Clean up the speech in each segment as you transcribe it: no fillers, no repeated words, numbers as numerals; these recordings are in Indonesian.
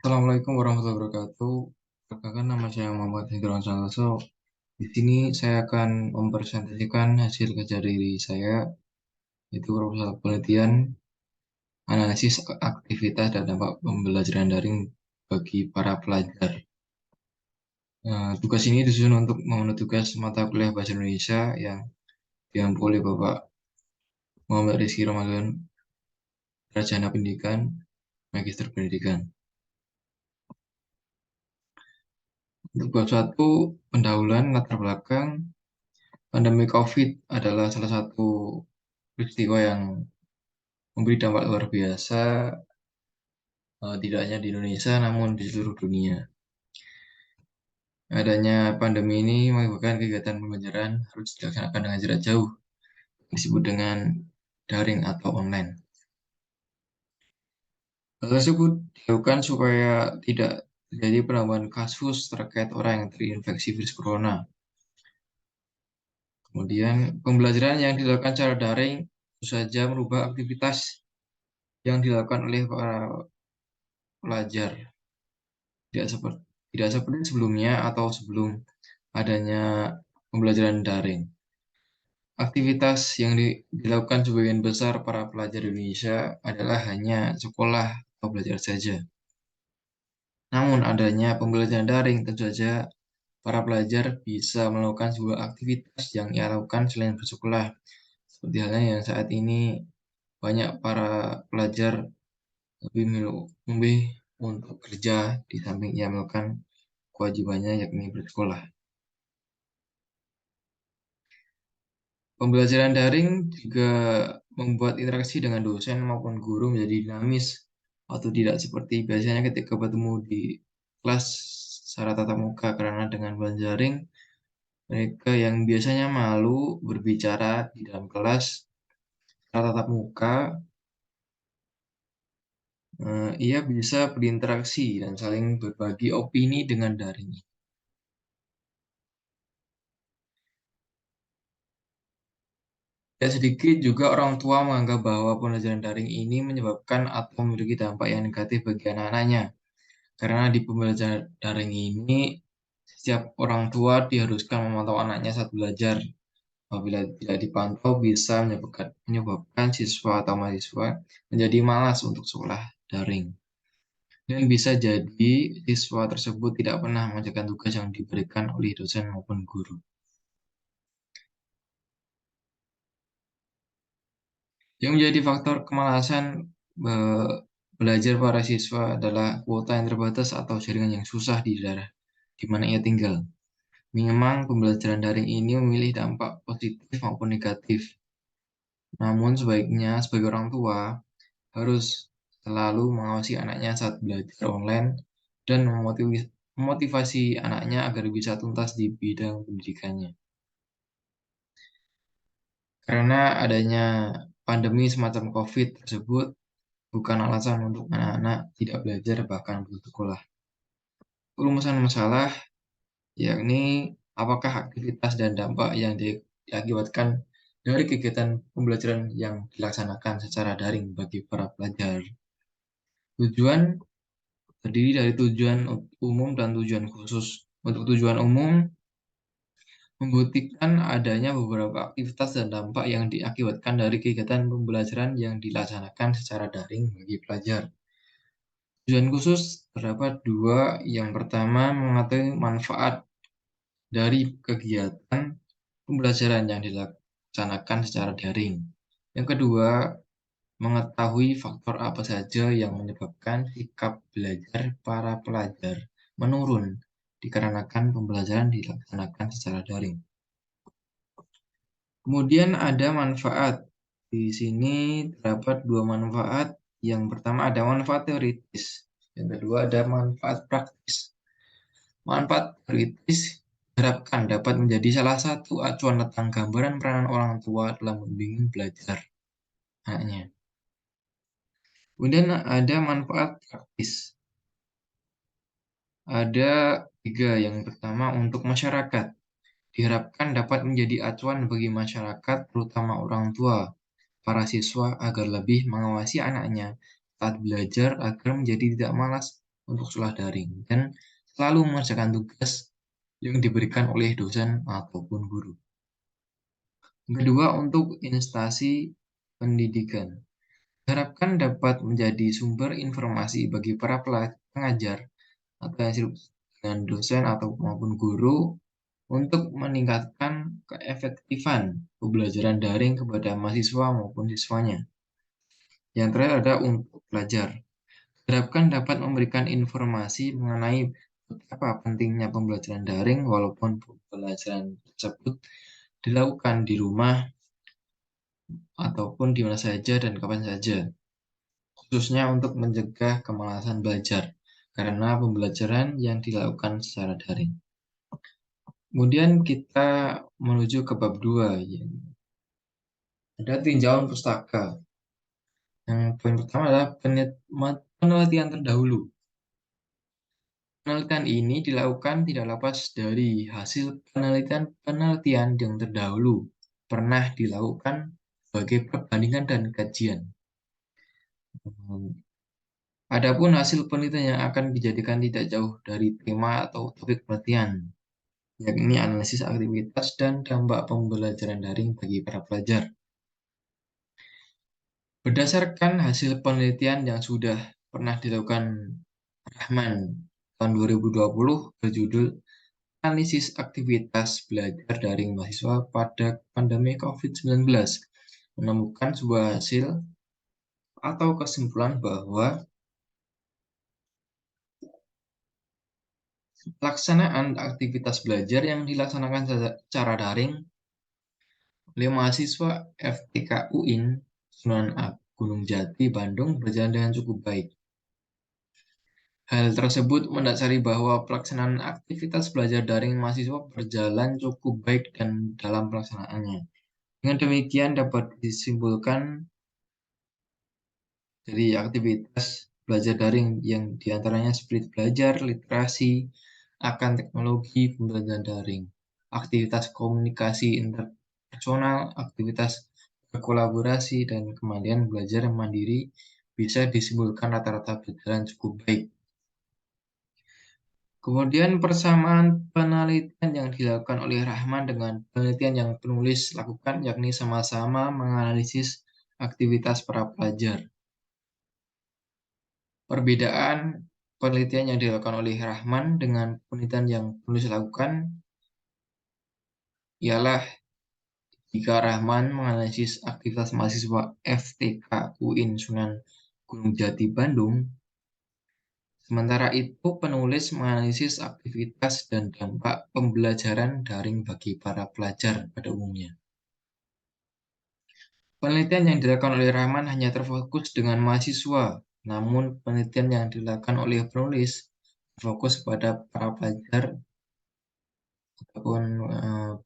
Assalamualaikum warahmatullahi wabarakatuh. Perkenalkan nama saya Muhammad Hendra Santoso. Di sini saya akan mempresentasikan hasil kerja diri saya, yaitu proposal penelitian analisis aktivitas dan dampak pembelajaran daring bagi para pelajar. Tugas ini disusun untuk memenuhi tugas mata kuliah Bahasa Indonesia yang diampu oleh Bapak Muhammad Rizky Ramadan, Sarjana Pendidikan, Magister Pendidikan. Untuk bab 1, pendahuluan latar belakang. Pandemi COVID adalah salah satu peristiwa yang memberi dampak luar biasa, tidak hanya di Indonesia namun di seluruh dunia. Adanya pandemi ini menyebabkan kegiatan pembelajaran harus dilaksanakan dengan jarak jauh, disebut dengan daring atau online. Hal tersebut dilakukan supaya tidak terjadi penambahan kasus terkait orang yang terinfeksi virus corona. Kemudian, pembelajaran yang dilakukan secara daring tentu saja merubah aktivitas yang dilakukan oleh para pelajar. Tidak seperti sebelumnya atau sebelum adanya pembelajaran daring. Aktivitas yang dilakukan sebagian besar para pelajar Indonesia adalah hanya sekolah atau belajar saja. Namun adanya pembelajaran daring tentu saja para pelajar bisa melakukan sebuah aktivitas yang ia lakukan selain bersekolah. Seperti halnya yang saat ini banyak para pelajar lebih memilih untuk kerja di samping ia melakukan kewajibannya yakni bersekolah. Pembelajaran daring juga membuat interaksi dengan dosen maupun guru menjadi dinamis atau tidak seperti biasanya ketika bertemu di kelas secara tatap muka, karena dengan pembelajaran daring mereka yang biasanya malu berbicara di dalam kelas secara tatap muka, ia bisa berinteraksi dan saling berbagi opini dengan daring. Tidak sedikit juga orang tua menganggap bahwa pembelajaran daring ini menyebabkan atau memiliki dampak yang negatif bagi anak-anaknya. Karena di pembelajaran daring ini, setiap orang tua diharuskan memantau anaknya saat belajar. Apabila tidak dipantau, bisa menyebabkan siswa atau mahasiswa menjadi malas untuk sekolah daring. Dan bisa jadi siswa tersebut tidak pernah mengerjakan tugas yang diberikan oleh dosen maupun guru. Yang menjadi faktor kemalasan belajar para siswa adalah kuota yang terbatas atau jaringan yang susah di daerah di mana ia tinggal. Memang pembelajaran daring ini memilih dampak positif maupun negatif. Namun sebaiknya sebagai orang tua harus selalu mengawasi anaknya saat belajar online dan memotivasi anaknya agar bisa tuntas di bidang pendidikannya. Karena adanya pandemi semacam COVID tersebut bukan alasan untuk anak-anak tidak belajar bahkan putus sekolah. Perumusan masalah yakni apakah aktivitas dan dampak yang diakibatkan dari kegiatan pembelajaran yang dilaksanakan secara daring bagi para pelajar. Tujuan terdiri dari tujuan umum dan tujuan khusus. Untuk tujuan umum, membuktikan adanya beberapa aktivitas dan dampak yang diakibatkan dari kegiatan pembelajaran yang dilaksanakan secara daring bagi pelajar. Tujuan khusus terdapat dua. Yang pertama, mengetahui manfaat dari kegiatan pembelajaran yang dilaksanakan secara daring. Yang kedua, mengetahui faktor apa saja yang menyebabkan sikap belajar para pelajar menurun dikarenakan pembelajaran dilaksanakan secara daring. Kemudian ada manfaat. Di sini terdapat dua manfaat. Yang pertama ada manfaat teoritis. Yang kedua ada manfaat praktis. Manfaat teoritis diharapkan dapat menjadi salah satu acuan tentang gambaran peranan orang tua dalam membimbing belajar anaknya. Kemudian ada manfaat praktis. Ada tiga. Yang pertama untuk masyarakat. Diharapkan dapat menjadi acuan bagi masyarakat, terutama orang tua, para siswa agar lebih mengawasi anaknya saat belajar agar menjadi tidak malas untuk sekolah daring dan selalu mengerjakan tugas yang diberikan oleh dosen ataupun guru. Yang kedua, untuk instansi pendidikan. Diharapkan dapat menjadi sumber informasi bagi para pengajar atau yang disebut dengan dosen atau maupun guru untuk meningkatkan keefektifan pembelajaran daring kepada mahasiswa maupun siswanya. Yang terakhir ada untuk pelajar. Diharapkan dapat memberikan informasi mengenai betapa pentingnya pembelajaran daring walaupun pembelajaran tersebut dilakukan di rumah ataupun di mana saja dan kapan saja, khususnya untuk mencegah kemalasan belajar karena pembelajaran yang dilakukan secara daring. Kemudian kita menuju ke bab 2, ya. Ada tinjauan pustaka. Yang poin pertama adalah penelitian terdahulu. Penelitian ini dilakukan tidak lepas dari hasil penelitian yang terdahulu pernah dilakukan sebagai perbandingan dan kajian. Adapun hasil penelitian yang akan dijadikan tidak jauh dari tema atau topik penelitian, yakni analisis aktivitas dan dampak pembelajaran daring bagi para pelajar. Berdasarkan hasil penelitian yang sudah pernah dilakukan Rahman tahun 2020 berjudul Analisis Aktivitas Belajar Daring Mahasiswa pada Pandemi COVID-19, menemukan sebuah hasil atau kesimpulan bahwa pelaksanaan aktivitas belajar yang dilaksanakan secara daring oleh mahasiswa FTK UIN Sunan Gunung Jati, Bandung berjalan dengan cukup baik. Hal tersebut mendasari bahwa pelaksanaan aktivitas belajar daring mahasiswa berjalan cukup baik dan dalam pelaksanaannya. Dengan demikian dapat disimpulkan dari aktivitas belajar daring yang diantaranya seperti belajar literasi akan teknologi pembelajaran daring, aktivitas komunikasi interpersonal, aktivitas berkolaborasi, dan kemandirian belajar mandiri bisa disimpulkan rata-rata berjalan cukup baik. Kemudian persamaan penelitian yang dilakukan oleh Rahman dengan penelitian yang penulis lakukan, yakni sama-sama menganalisis aktivitas para pelajar. Perbedaan penelitian yang dilakukan oleh Rahman dengan penelitian yang penulis lakukan ialah jika Rahman menganalisis aktivitas mahasiswa FTK UIN Sunan Gunung Jati Bandung, sementara itu penulis menganalisis aktivitas dan dampak pembelajaran daring bagi para pelajar pada umumnya. Penelitian yang dilakukan oleh Rahman hanya terfokus dengan mahasiswa, namun penelitian yang dilakukan oleh penulis fokus pada para pelajar ataupun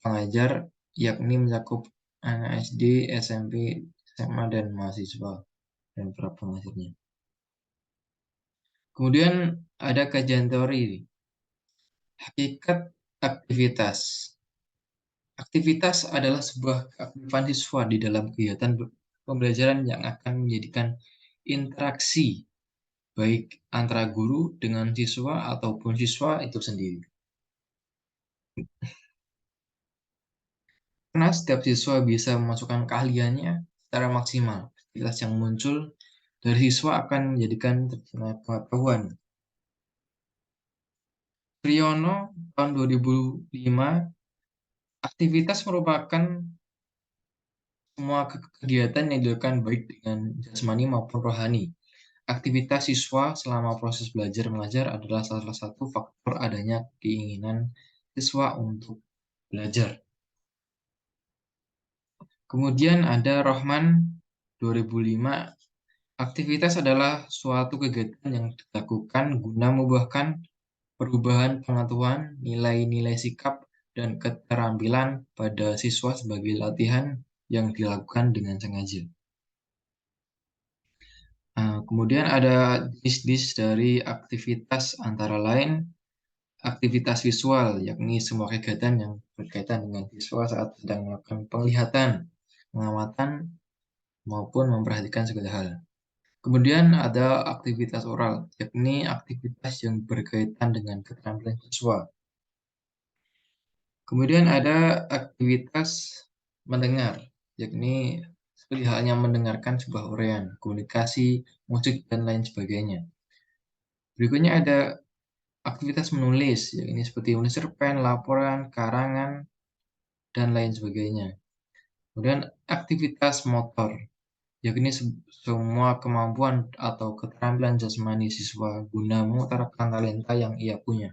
pengajar, yakni mencakup anak SD, SMP, SMA, dan mahasiswa dan para pengajarnya. Kemudian ada kajian teori, hakikat aktivitas. Aktivitas adalah sebuah keaktifan siswa di dalam kegiatan pembelajaran yang akan menjadikan interaksi baik antara guru dengan siswa ataupun siswa itu sendiri. Karena setiap siswa bisa memasukkan keahliannya secara maksimal. Aktivitas yang muncul dari siswa akan menjadikan tercipta pengetahuan. Priyono tahun 2005, aktivitas merupakan semua kegiatan yang dilakukan baik dengan jasmani maupun rohani. Aktivitas siswa selama proses belajar mengajar adalah salah satu faktor adanya keinginan siswa untuk belajar. Kemudian ada Rohman 2005, aktivitas adalah suatu kegiatan yang dilakukan guna membuahkan perubahan pengetahuan, nilai-nilai sikap, dan keterampilan pada siswa sebagai latihan yang dilakukan dengan sengaja. Kemudian ada jenis-jenis dari aktivitas antara lain aktivitas visual, yakni semua kegiatan yang berkaitan dengan siswa saat sedang melakukan penglihatan, pengamatan, maupun memperhatikan segala hal. Kemudian ada aktivitas oral, yakni aktivitas yang berkaitan dengan keterampilan siswa. Kemudian ada aktivitas mendengar, yakni seperti halnya mendengarkan sebuah uraian, komunikasi, musik, dan lain sebagainya. Berikutnya ada aktivitas menulis, yakni seperti menulis cerpen, laporan, karangan, dan lain sebagainya. Kemudian aktivitas motor, yakni semua kemampuan atau keterampilan jasmani siswa guna mengutarakan talenta yang ia punya.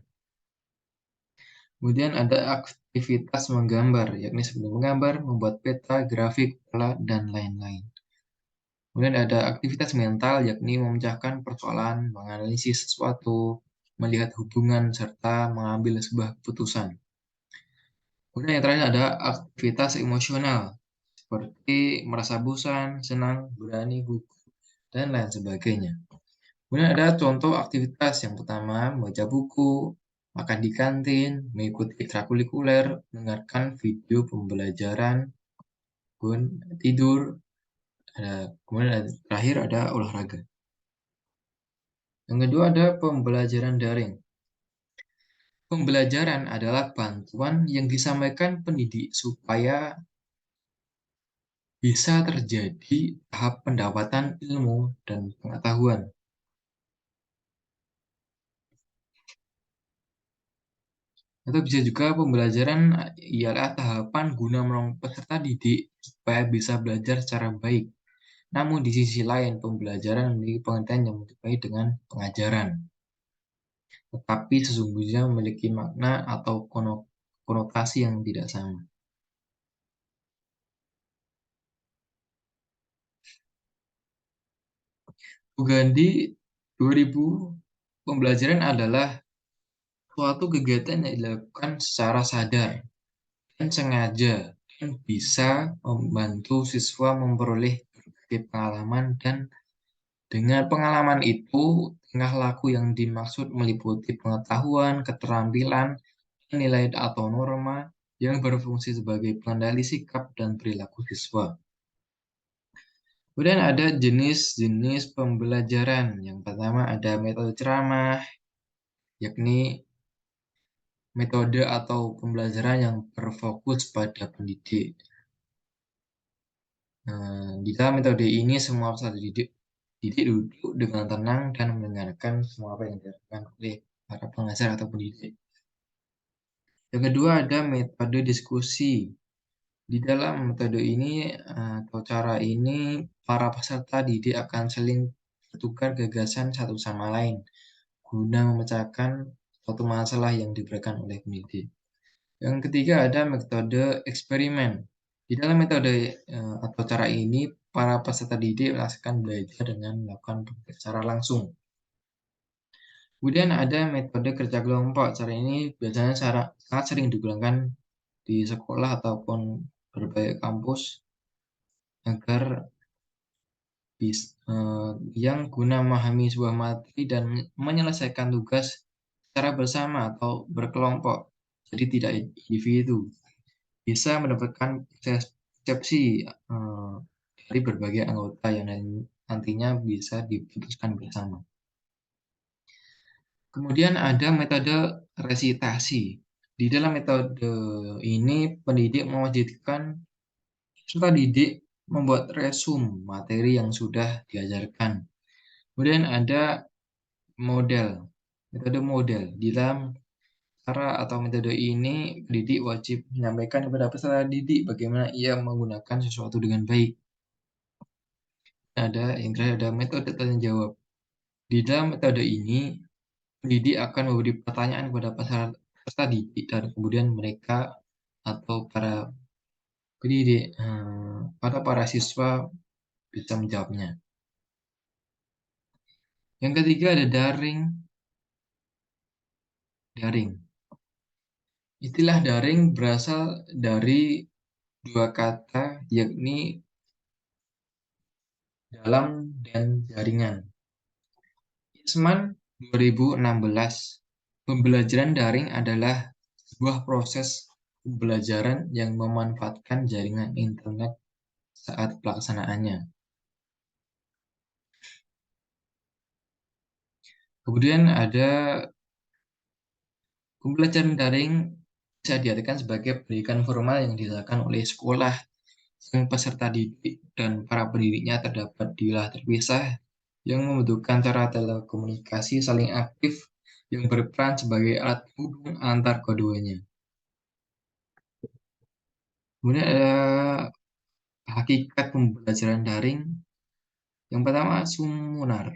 Kemudian ada aktivitas menggambar, yakni seperti menggambar, membuat peta, grafik, pola, dan lain-lain. Kemudian ada aktivitas mental, yakni memecahkan persoalan, menganalisis sesuatu, melihat hubungan, serta mengambil sebuah keputusan. Kemudian yang terakhir ada aktivitas emosional, seperti merasa bosan, senang, berani, gugup, dan lain sebagainya. Kemudian ada contoh aktivitas yang pertama, membaca buku, makan di kantin, mengikuti ekstrakurikuler, mendengarkan video pembelajaran, kemudian tidur, kemudian terakhir ada olahraga. Yang kedua ada pembelajaran daring. Pembelajaran adalah bantuan yang disampaikan pendidik supaya bisa terjadi tahap pendapatan ilmu dan pengetahuan. Atau bisa juga pembelajaran ialah tahapan guna menolong peserta didik supaya bisa belajar secara baik. Namun di sisi lain, pembelajaran memiliki pengertian yang baik dengan pengajaran, tetapi sesungguhnya memiliki makna atau konotasi yang tidak sama. Ugandi 2000, pembelajaran adalah suatu kegiatan yang dilakukan secara sadar dan sengaja dan bisa membantu siswa memperoleh berbagai pengalaman dan dengan pengalaman itu, tingkah laku yang dimaksud meliputi pengetahuan, keterampilan, nilai atau norma yang berfungsi sebagai pengendali sikap dan perilaku siswa. Kemudian ada jenis-jenis pembelajaran. Yang pertama ada metode ceramah, yakni metode atau pembelajaran yang berfokus pada pendidik. Di dalam metode ini semua peserta didik duduk dengan tenang dan mendengarkan semua apa yang dilakukan oleh para pengajar atau pendidik. Yang kedua ada metode diskusi. Di dalam metode ini atau cara ini para peserta didik akan saling bertukar gagasan satu sama lain guna memecahkan suatu masalah yang diberikan oleh pendidik. Yang ketiga ada metode eksperimen. Di dalam metode atau cara ini, para peserta didik merasakan belajar dengan melakukan praktik secara langsung. Kemudian ada metode kerja kelompok. Cara ini biasanya sangat sering digunakan di sekolah ataupun berbagai kampus agar yang guna memahami sebuah materi dan menyelesaikan tugas secara bersama atau berkelompok. Jadi tidak individu. Bisa mendapatkan persepsi dari berbagai anggota yang nantinya bisa diputuskan bersama. Kemudian ada metode resitasi. Di dalam metode ini, pendidik mewajibkan peserta didik membuat resum materi yang sudah diajarkan. Kemudian ada metode model. Di dalam cara atau metode ini, pendidik wajib menyampaikan kepada peserta didik bagaimana ia menggunakan sesuatu dengan baik. Yang terakhir ada metode tanya jawab. Di dalam metode ini, pendidik akan memberi pertanyaan kepada peserta didik dan kemudian mereka atau para pendidik pada para siswa bisa menjawabnya. Yang ketiga ada daring. Istilah daring berasal dari dua kata, yakni dalam dan jaringan. Isman 2016, pembelajaran daring adalah sebuah proses pembelajaran yang memanfaatkan jaringan internet saat pelaksanaannya. Kemudian ada pembelajaran daring bisa diartikan sebagai pendidikan formal yang dilakukan oleh sekolah yang peserta didik dan para pendidiknya terdapat di wilayah terpisah yang membutuhkan cara telekomunikasi saling aktif yang berperan sebagai alat penghubung antar keduanya. Kemudian ada hakikat pembelajaran daring. Yang pertama, Sumunar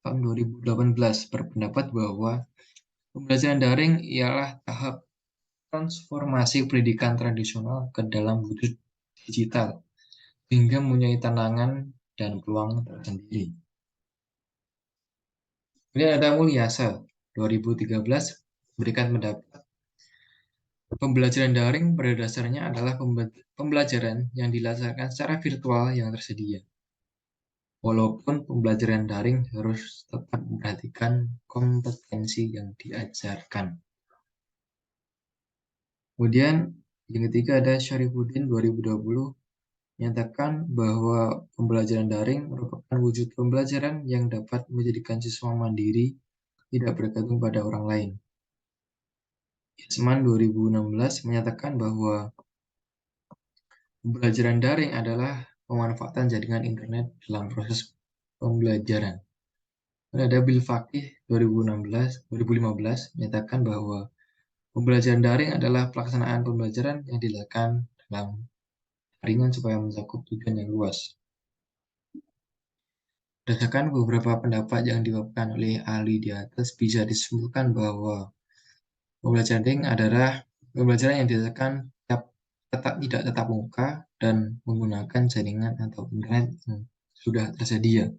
tahun 2018 berpendapat bahwa pembelajaran daring ialah tahap transformasi pendidikan tradisional ke dalam wujud digital hingga mempunyai tantangan dan peluang tersendiri. Kemudian ada Mulyasa 2013 memberikan pendapat pembelajaran daring pada dasarnya adalah pembelajaran yang dilaksanakan secara virtual yang tersedia. Walaupun pembelajaran daring harus tetap memperhatikan kompetensi yang diajarkan. Kemudian yang ketiga ada Syarifuddin 2020 menyatakan bahwa pembelajaran daring merupakan wujud pembelajaran yang dapat menjadikan siswa mandiri, tidak bergantung pada orang lain. Yasman 2016 menyatakan bahwa pembelajaran daring adalah pemanfaatan jaringan internet dalam proses pembelajaran. Dan ada Bill Fakih 2015 menyatakan bahwa pembelajaran daring adalah pelaksanaan pembelajaran yang dilakukan dalam jaringan supaya mencakup tujuan yang luas. Berdasarkan beberapa pendapat yang diungkapkan oleh ahli di atas, bisa disimpulkan bahwa pembelajaran daring adalah pembelajaran yang dilakukan tidak tetap muka dan menggunakan jaringan atau internet yang sudah tersedia.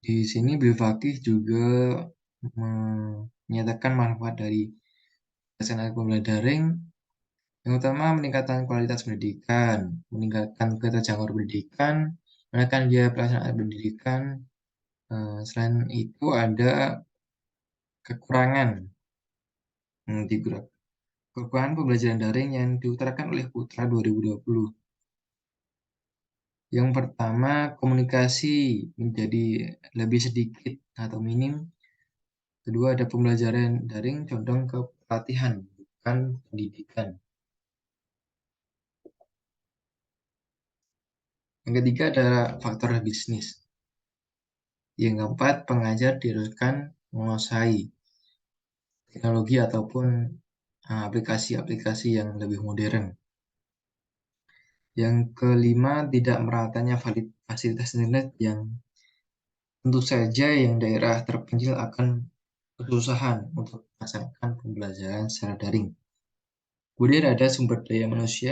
Di sini Bill Fakih juga menyatakan manfaat dari pelaksanaan pembelajaran daring yang utama meningkatkan kualitas pendidikan, meningkatkan keterjangkauan pendidikan, menekan biaya pelaksanaan pendidikan. Selain itu ada kekurangan kekurangan pembelajaran daring yang diutarakan oleh Putra 2020. Yang pertama, komunikasi menjadi lebih sedikit atau minim. Kedua, ada pembelajaran daring condong ke pelatihan, bukan pendidikan. Yang ketiga adalah faktor bisnis. Yang keempat, pengajar diharuskan menguasai teknologi ataupun aplikasi-aplikasi yang lebih modern. Yang kelima, tidak meratanya fasilitas internet yang tentu saja yang daerah terpencil akan kesusahan untuk melaksanakan pembelajaran secara daring. Kemudian ada sumber daya manusia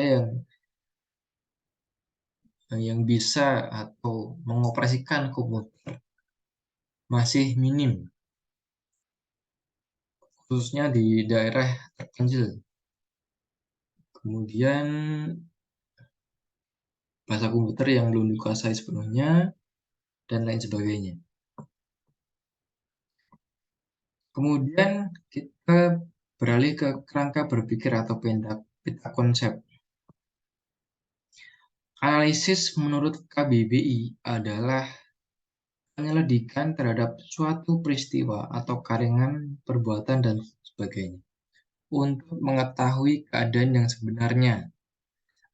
yang bisa atau mengoperasikan komputer masih minim, khususnya di daerah terpencil. Kemudian bahasa komputer yang belum dikuasai sepenuhnya, dan lain sebagainya. Kemudian kita beralih ke kerangka berpikir atau peta konsep. Analisis menurut KBBI adalah penyelidikan terhadap suatu peristiwa atau karangan perbuatan dan sebagainya untuk mengetahui keadaan yang sebenarnya.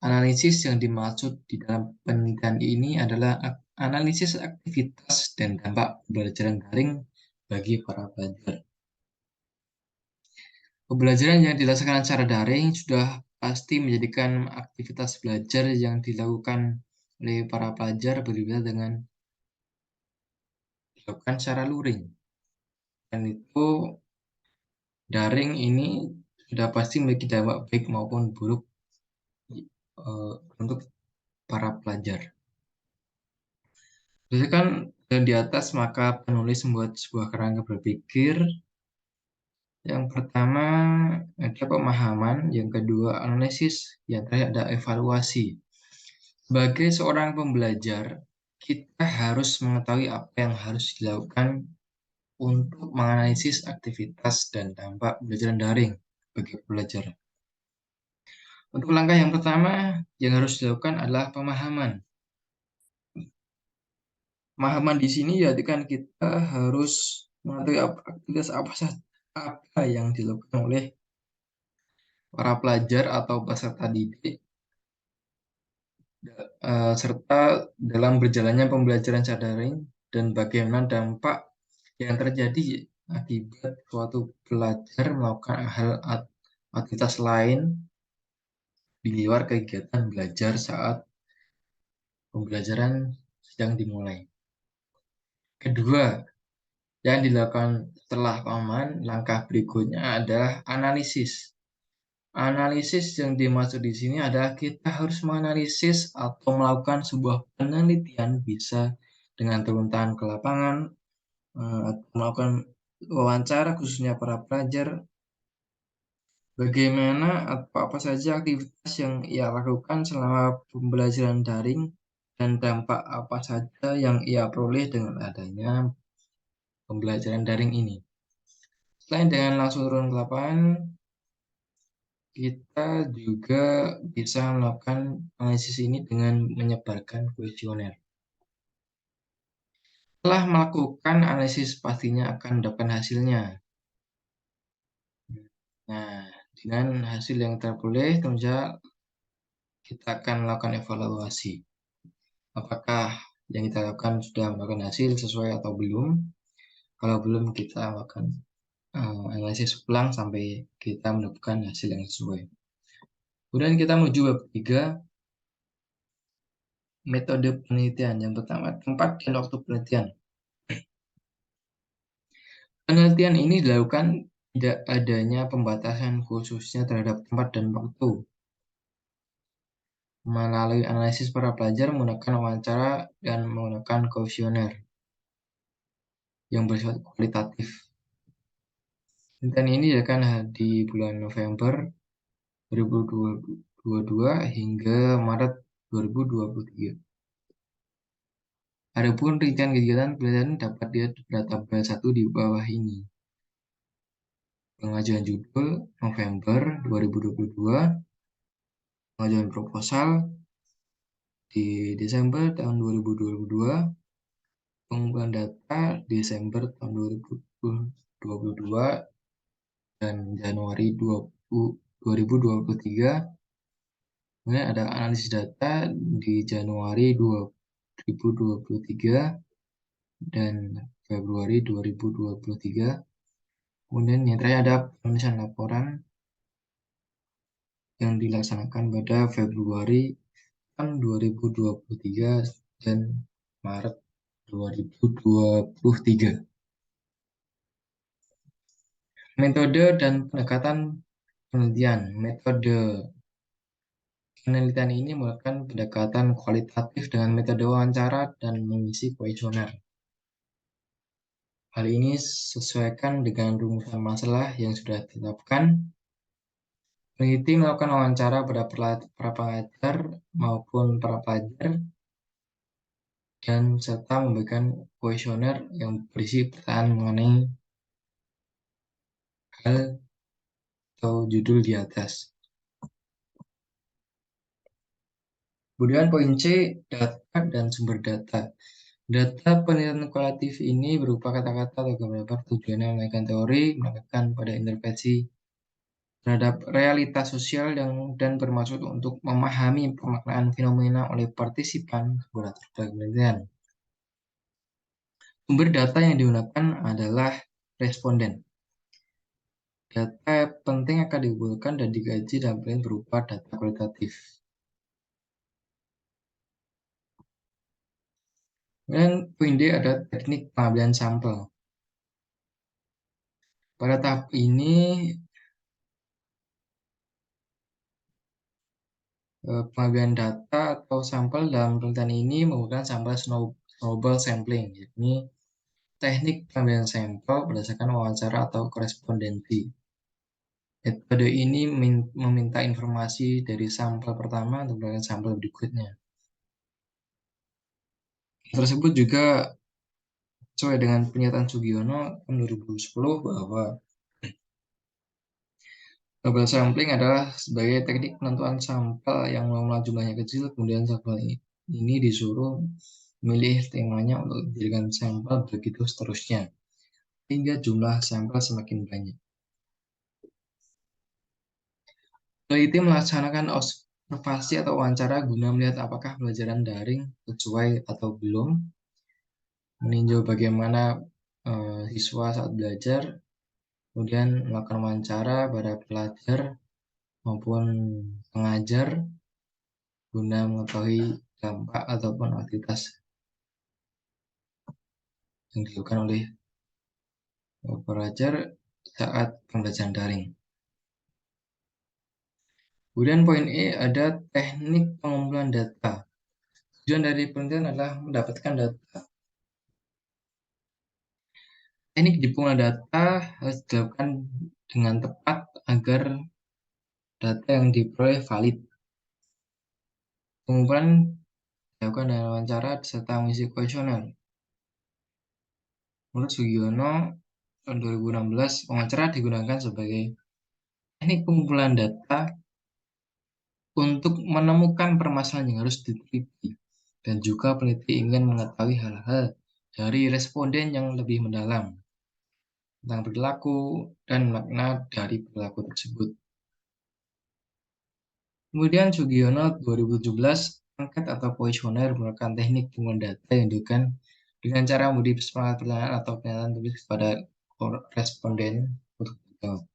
Analisis yang dimaksud di dalam penelitian ini adalah analisis aktivitas dan dampak pembelajaran daring bagi para pelajar. Pembelajaran yang dilaksanakan secara daring sudah pasti menjadikan aktivitas belajar yang dilakukan oleh para pelajar berbeda dengan dilakukan secara luring. Dan itu daring ini sudah pasti memiliki dampak baik maupun buruk untuk para pelajar. Berdasarkan di atas, maka penulis membuat sebuah kerangka berpikir. Yang pertama ada pemahaman, yang kedua analisis, yang terakhir ada evaluasi. Sebagai seorang pembelajar, kita harus mengetahui apa yang harus dilakukan untuk menganalisis aktivitas dan dampak pembelajaran daring bagi pelajar. Untuk langkah yang pertama yang harus dilakukan adalah pemahaman. Pemahaman di sini ya kan kita harus mengetahui aktivitas apa saja apa yang dilakukan oleh para pelajar atau peserta didik serta dalam berjalannya pembelajaran secara daring dan bagaimana dampak yang terjadi akibat suatu pelajar melakukan hal aktivitas lain di luar kegiatan belajar saat pembelajaran sedang dimulai. Kedua, yang dilakukan setelah paman, langkah berikutnya adalah analisis. Analisis yang dimaksud di sini adalah kita harus menganalisis atau melakukan sebuah penelitian bisa dengan turun tangan ke lapangan, atau melakukan wawancara khususnya para pelajar, bagaimana atau apa saja aktivitas yang ia lakukan selama pembelajaran daring dan dampak apa saja yang ia peroleh dengan adanya pembelajaran daring ini. Selain dengan langsung turun ke lapangan, kita juga bisa melakukan analisis ini dengan menyebarkan kuesioner. Setelah melakukan analisis, pastinya akan mendapatkan hasilnya. Nah, dengan hasil yang terperoleh, tentu saja kita akan melakukan evaluasi. Apakah yang kita lakukan sudah melakukan hasil sesuai atau belum? Kalau belum, kita akan analisis ulang sampai kita mendapatkan hasil yang sesuai. Kemudian kita menuju bab 3, metode penelitian. Yang pertama, tempat dan waktu penelitian. Penelitian ini dilakukan tidak adanya pembatasan khususnya terhadap tempat dan waktu. Melalui analisis para pelajar menggunakan wawancara dan menggunakan kuesioner yang bersifat kualitatif. Penelitian ini dilakukan di bulan November 2022 hingga Maret 2023. Adapun rincian kegiatan penelitian dapat dilihat pada tabel 1 di bawah ini. Pengajuan judul November 2022, pengajuan proposal di Desember tahun 2022, pengumpulan data Desember tahun 2022 dan Januari 2023. Kemudian ada analisis data di Januari 2023 dan Februari 2023. Kemudian yang terakhir ada penulisan laporan yang dilaksanakan pada Februari tahun 2023 dan Maret 2023. Metode dan pendekatan penelitian. Metode penelitian ini melakukan pendekatan kualitatif dengan metode wawancara dan mengisi kuesioner. Hal ini sesuaikan dengan rumusan masalah yang sudah ditetapkan. Peneliti melakukan wawancara pada para pengajar maupun para pelajar dan serta memberikan kuesioner yang berisi pertanyaan mengenai hal atau judul di atas. Kemudian poin C, data dan sumber data. Data penelitian kualitatif ini berupa kata-kata atau gambar tujuannya menaikkan teori, menekan pada intervensi terhadap realitas sosial dan bermaksud untuk memahami pemaknaan fenomena oleh partisipan sebuah penelitian. Sumber data yang digunakan adalah responden. Data penting akan dikumpulkan dan dikaji dalam penelitian berupa data kualitatif. Kemudian poin D ada teknik pengambilan sampel. Pada tahap ini, pengambilan data atau sampel dalam penelitian ini menggunakan sampel snowball sampling, yakni teknik pengambilan sampel berdasarkan wawancara atau korespondensi. Metode ini meminta informasi dari sampel pertama untuk mendapatkan sampel berikutnya. Tersebut juga sesuai dengan pernyataan Sugiono tahun 2010 bahwa Bubble sampling adalah sebagai teknik penentuan sampel yang nominal jumlahnya kecil, kemudian sampel ini disuruh memilih temanya untuk dijadikan sampel, begitu seterusnya, hingga jumlah sampel semakin banyak. Peneliti melaksanakan observasi atau wawancara guna melihat apakah pelajaran daring sesuai atau belum, meninjau bagaimana siswa saat belajar, kemudian melakukan wawancara pada pelajar maupun pengajar guna mengetahui dampak ataupun aktivitas yang dilakukan oleh pelajar saat pembelajaran daring. Kemudian poin E ada teknik pengumpulan data. Tujuan dari penelitian adalah mendapatkan data. Teknik di pengumpulan data harus dilakukan dengan tepat agar data yang diperoleh valid. Pengumpulan dilakukan dengan wawancara serta mengisi kuesioner. Menurut Sugiono, tahun 2016, wawancara digunakan sebagai teknik pengumpulan data untuk menemukan permasalahan yang harus diteliti, dan juga peneliti ingin mengetahui hal-hal dari responden yang lebih mendalam tentang perilaku dan makna dari perilaku tersebut. Kemudian Sugiono 2017, angket atau kuesioner merupakan teknik pengumpulan data yang dilakukan dengan cara memberi semangat pertanyaan atau pernyataan tulis kepada responden untuk menjawab.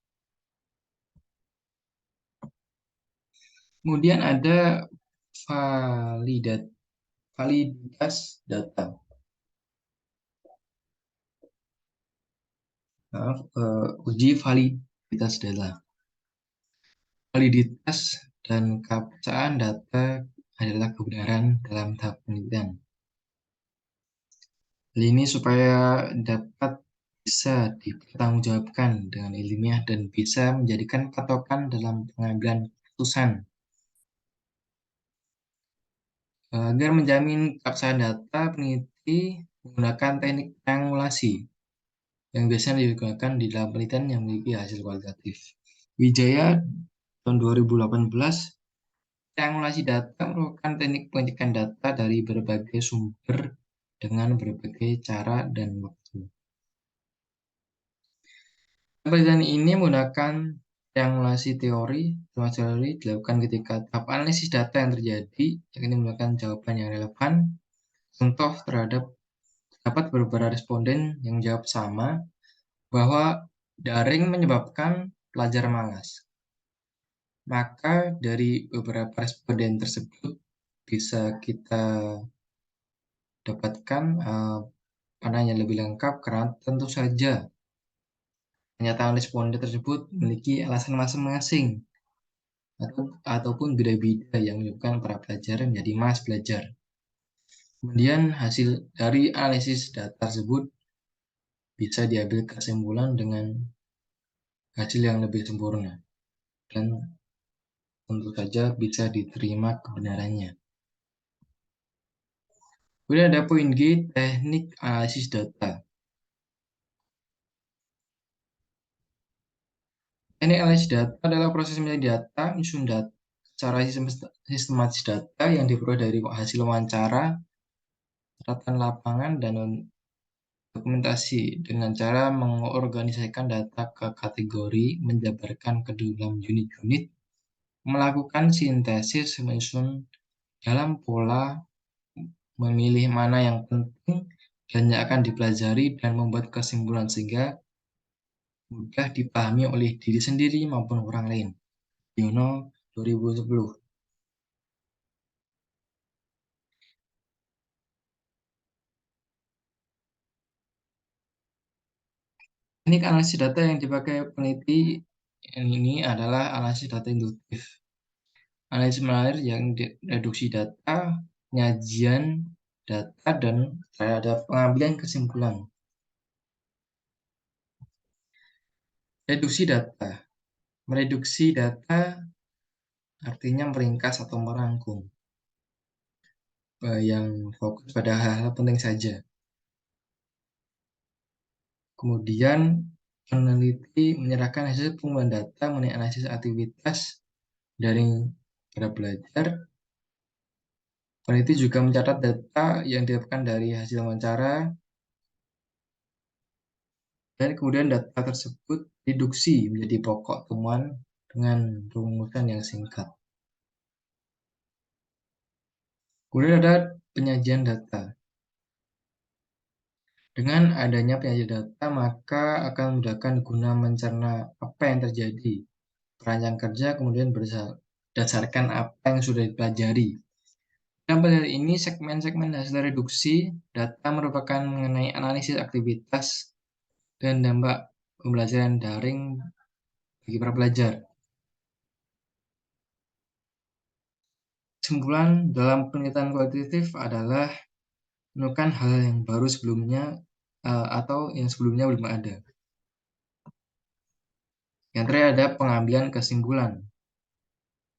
Kemudian ada validitas data. Uji validitas data. Validitas dan keabsahan data adalah kebenaran dalam tahap penelitian. Hal ini supaya dapat bisa dipertanggungjawabkan dengan ilmiah dan bisa menjadikan patokan dalam pengambilan keputusan. Agar menjamin keabsahan data, peneliti menggunakan teknik triangulasi yang biasanya digunakan di dalam penelitian yang memiliki hasil kualitatif. Wijaya tahun 2018, triangulasi data merupakan teknik pengecekan data dari berbagai sumber dengan berbagai cara dan waktu. Penelitian ini menggunakan triangulasi teori dilakukan ketika tahap analisis data yang terjadi, yakni menggunakan jawaban yang relevan. Contoh terdapat beberapa responden yang jawab sama bahwa daring menyebabkan pelajar malas. Maka dari beberapa responden tersebut bisa kita dapatkan pandangan yang lebih lengkap, karena tentu saja pernyataan responden tersebut memiliki alasan masing-masing ataupun beda-beda yang menyebabkan para pelajar menjadi malas belajar. Kemudian hasil dari analisis data tersebut bisa diambil kesimpulan dengan hasil yang lebih sempurna dan tentu saja bisa diterima kebenarannya. Kemudian ada poin G, teknik analisis data. Teknik analisis data adalah proses memilih data, menyusun data secara sistematis data yang diperoleh dari hasil wawancara, catatan lapangan, dan dokumentasi dengan cara mengorganisasikan data ke kategori, menjabarkan ke dalam unit-unit, melakukan sintesis, menyusun dalam pola, memilih mana yang penting dan yang akan dipelajari, dan membuat kesimpulan sehingga mudah dipahami oleh diri sendiri maupun orang lain. Yono 2010. Teknik analisis data yang dipakai peneliti ini adalah analisis data induktif. Analisis mengalir yang reduksi data, penyajian data, dan terhadap pengambilan kesimpulan. Reduksi data. Mereduksi data artinya meringkas atau merangkum yang fokus pada hal-hal penting saja. Kemudian peneliti menyerahkan hasil pengumpulan data mengenai analisis aktivitas daring pada belajar. Peneliti juga mencatat data yang didapatkan dari hasil wawancara, dan kemudian data tersebut dideduksi menjadi pokok temuan dengan rumusan yang singkat. Kemudian ada penyajian data. Dengan adanya penyajian data, maka akan memudahkan guna mencerna apa yang terjadi. Perancang kerja kemudian berdasarkan apa yang sudah dipelajari. Dalam pada ini, segmen-segmen hasil reduksi data merupakan mengenai analisis aktivitas dan dampak pembelajaran daring bagi para pelajar. Kesimpulan dalam penelitian kualitatif adalah menemukan hal yang baru sebelumnya atau yang sebelumnya belum ada. Yang terakhir ada pengambilan kesimpulan.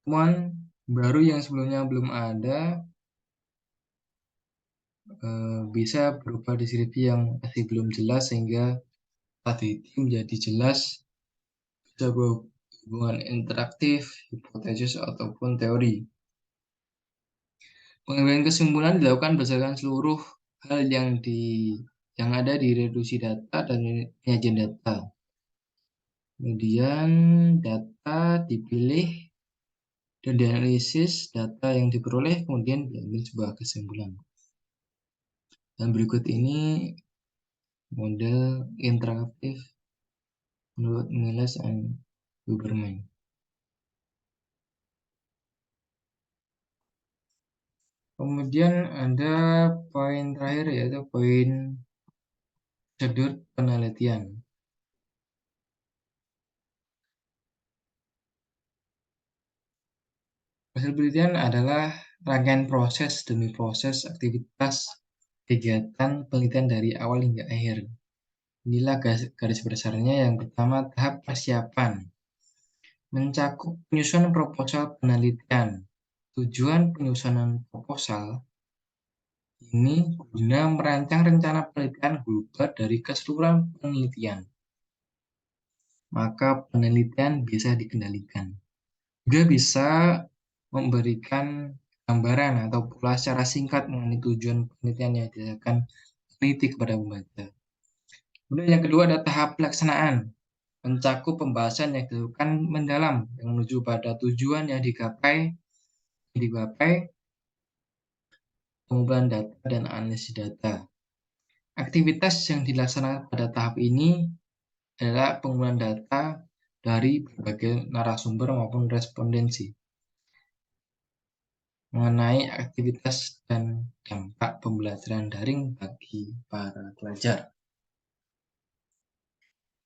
Temuan baru yang sebelumnya belum ada bisa berupa deskripsi yang masih belum jelas sehingga tadi menjadi jelas, bisa hubungan interaktif, hipotesis ataupun teori. Pengambilan kesimpulan dilakukan berdasarkan seluruh hal yang ada di reduksi data dan penyajian data. Kemudian data dipilih dan dianalisis, data yang diperoleh kemudian diambil sebuah kesimpulan. Dan berikut ini model interaktif menurut Miles and Huberman. Kemudian ada poin terakhir yaitu poin prosedur penelitian. Hasil penelitian adalah rangkaian proses demi proses aktivitas kegiatan penelitian dari awal hingga akhir. Inilah garis besarnya. Yang pertama, tahap persiapan. Mencakup penyusunan proposal penelitian. Tujuan penyusunan proposal ini guna merancang rencana penelitian global dari keseluruhan penelitian. Maka penelitian bisa dikendalikan. Juga bisa memberikan gambaran atau pula secara singkat mengenai tujuan penelitian yang dilakukan peneliti kepada pembaca. Kemudian yang kedua ada tahap pelaksanaan, mencakup pembahasan yang dilakukan mendalam yang menuju pada tujuan yang digapai, pengumpulan data dan analisis data. Aktivitas yang dilaksanakan pada tahap ini adalah pengumpulan data dari berbagai narasumber maupun respondensi mengenai aktivitas dan dampak pembelajaran daring bagi para pelajar.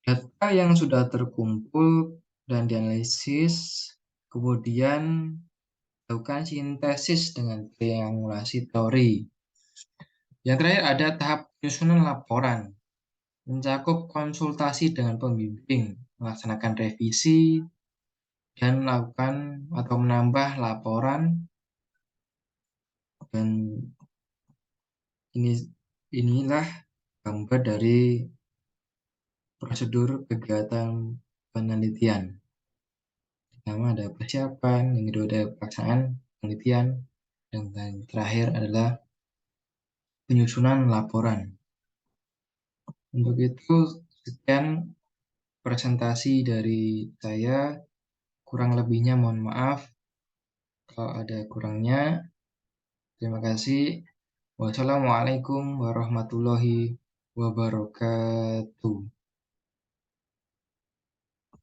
Data yang sudah terkumpul dan dianalisis, kemudian lakukan sintesis dengan triangulasi teori. Yang terakhir ada tahap penyusunan laporan, mencakup konsultasi dengan pembimbing, melaksanakan revisi, dan melakukan atau menambah laporan. Dan inilah gambar dari prosedur kegiatan penelitian. Pertama ada persiapan, yang kedua ada pelaksanaan penelitian, dan yang terakhir adalah penyusunan laporan. Untuk itu, sekian presentasi dari saya. Kurang lebihnya mohon maaf kalau ada kurangnya. Terima kasih. Wassalamualaikum warahmatullahi wabarakatuh.